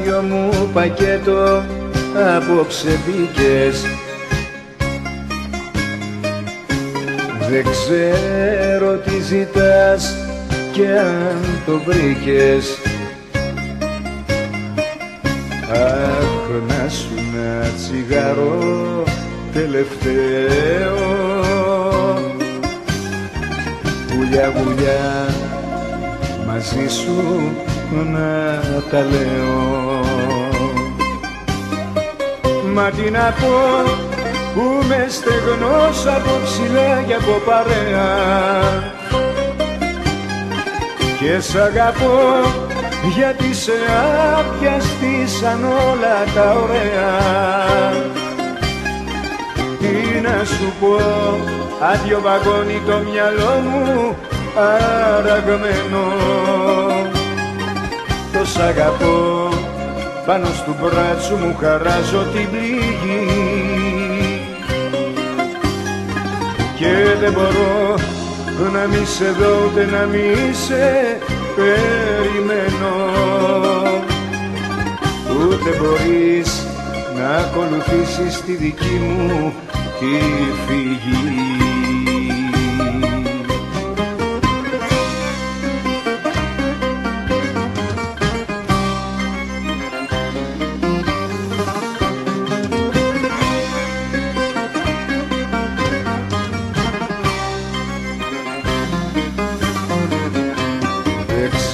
άδειο μου πακέτο απόψε μπήκες. Δεν ξέρω τι ζητάς κι αν το βρήκες. Αχ, να σου ένα τσιγάρο τελευταίο, γουλιά γουλιά μαζί σου να τα λέω. Μα τι να πω που με στεγνός από ψηλά και από παρέα, και σ' αγαπώ γιατί σε άπιαστησαν όλα τα ωραία. Τι να σου πω, άδειο βαγόνι το μυαλό μου αραγμένο. Το σ' αγαπώ, πάνω στου μπράτσου μου χαράζω την πληγή, και δεν μπορώ να μη σε δω ούτε να μη σε περιμένω. Ούτε μπορείς να ακολουθήσεις τη δική μου τη φυγή.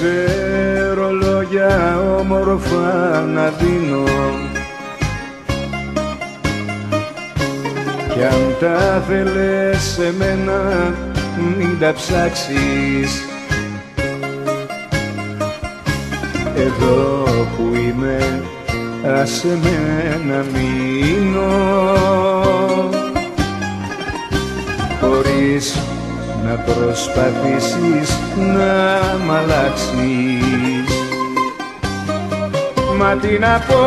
Ξέρω λόγια όμορφα να δίνω, κι αν τα θέλεις σε μένα μην τα ψάξεις. Εδώ που είμαι άσε με να μείνω, χωρίς να προσπαθήσεις να μ' αλλάξεις. Μα τι να πω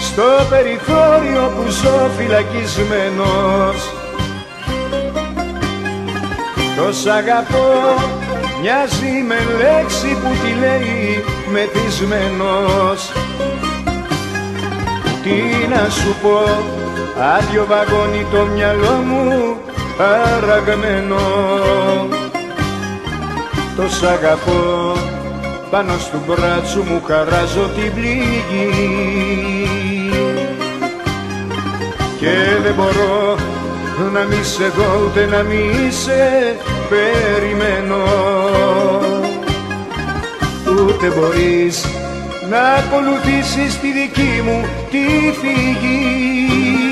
στο περιθώριο που ζω φυλακισμένος, το σ' αγαπώ μοιάζει με λέξη που τη λέει μεθυσμένος. Τι να σου πω, άδειο βαγόνι το μυαλό μου αραγμένο. Το σ' αγαπώ, πάνω στου μπράτσου μου χαράζω την πληγή, και δεν μπορώ να μη σε δω ούτε να μη σε περιμένω. Ούτε μπορείς να ακολουθήσεις τη δική μου τη φυγή.